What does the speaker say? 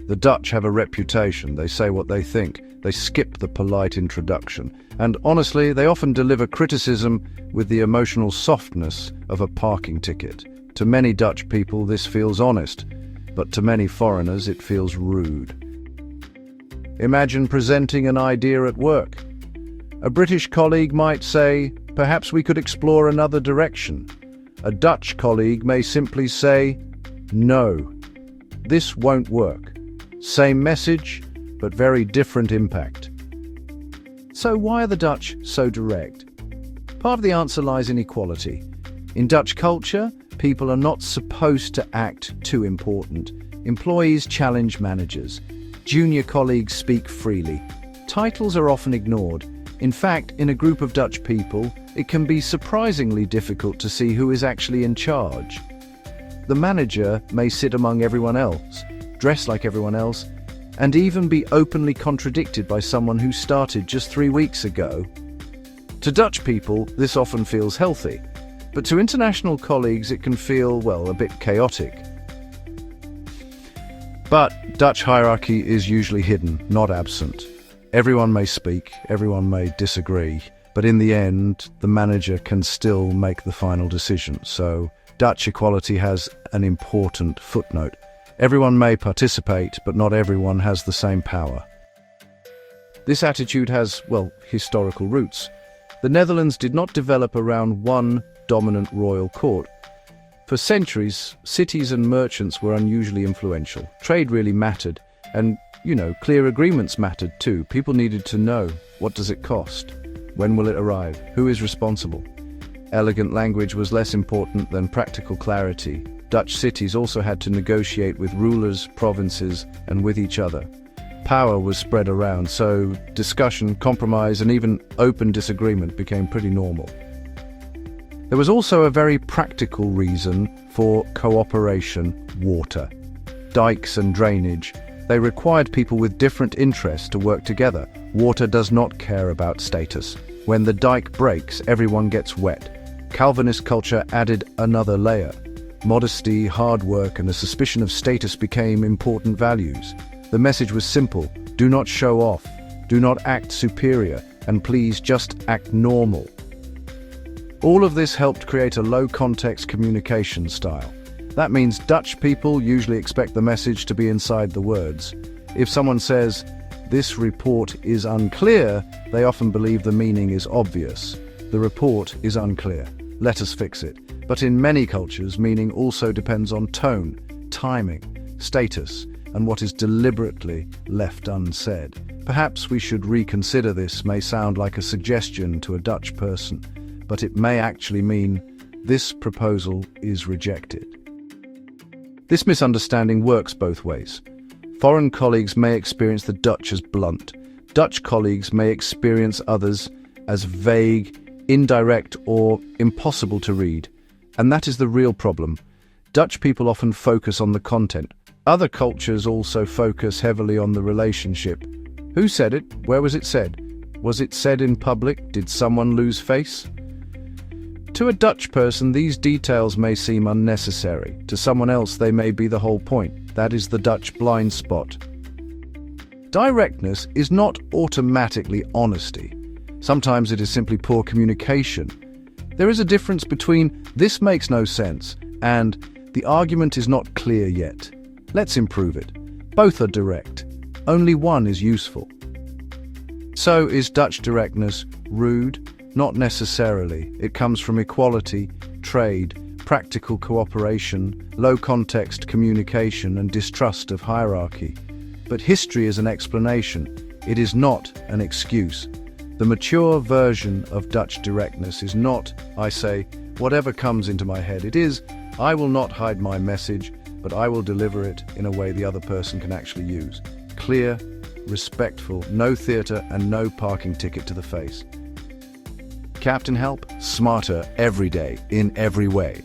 The Dutch have a reputation. They say what they think. They skip the polite introduction. And honestly, they often deliver criticism with the emotional softness of a parking ticket. To many Dutch people, this feels honest, but to many foreigners, it feels rude. Imagine presenting an idea at work. A British colleague might say, "Perhaps we could explore another direction." A Dutch colleague may simply say, "No, this won't work." Same message, but very different impact. So why are the Dutch so direct? Part of the answer lies in equality. In Dutch culture, people are not supposed to act too important. Employees challenge managers. Junior colleagues speak freely. Titles are often ignored. In fact, in a group of Dutch people, it can be surprisingly difficult to see who is actually in charge. The manager may sit among everyone else, dress like everyone else, and even be openly contradicted by someone who started just 3 weeks ago. To Dutch people, this often feels healthy, but to international colleagues it can feel, well, a bit chaotic. But Dutch hierarchy is usually hidden, not absent. Everyone may speak, everyone may disagree, but in the end, the manager can still make the final decision. So Dutch equality has an important footnote. Everyone may participate, but not everyone has the same power. This attitude has, well, historical roots. The Netherlands did not develop around one dominant royal court. For centuries, cities and merchants were unusually influential. Trade really mattered, and, clear agreements mattered too. People needed to know, what does it cost? When will it arrive? Who is responsible? Elegant language was less important than practical clarity. Dutch cities also had to negotiate with rulers, provinces, and with each other. Power was spread around, so discussion, compromise, and even open disagreement became pretty normal. There was also a very practical reason for cooperation: water. Dikes and drainage. They required people with different interests to work together. Water does not care about status. When the dike breaks, everyone gets wet. Calvinist culture added another layer. Modesty, hard work, and a suspicion of status became important values. The message was simple: do not show off, do not act superior, and please just act normal. All of this helped create a low-context communication style. That means Dutch people usually expect the message to be inside the words. If someone says, "This report is unclear," they often believe the meaning is obvious. The report is unclear. Let us fix it. But in many cultures, meaning also depends on tone, timing, status, and what is deliberately left unsaid. Perhaps we should reconsider this. May sound like a suggestion to a Dutch person, but it may actually mean this proposal is rejected. This misunderstanding works both ways. Foreign colleagues may experience the Dutch as blunt. Dutch colleagues may experience others as vague, indirect, or impossible to read. And that is the real problem. Dutch people often focus on the content. Other cultures also focus heavily on the relationship. Who said it? Where was it said? Was it said in public? Did someone lose face? To a Dutch person, these details may seem unnecessary. To someone else, they may be the whole point. That is the Dutch blind spot. Directness is not automatically honesty. Sometimes it is simply poor communication. There is a difference between "this makes no sense" and "the argument is not clear yet. Let's improve it." Both are direct. Only one is useful. So is Dutch directness rude? Not necessarily. It comes from equality, trade, practical cooperation, low-context communication, and distrust of hierarchy. But history is an explanation. It is not an excuse. The mature version of Dutch directness is not, I say, whatever comes into my head. It is, I will not hide my message, but I will deliver it in a way the other person can actually use. Clear, respectful, no theatre, and no parking ticket to the face. Captain Help, smarter every day, in every way.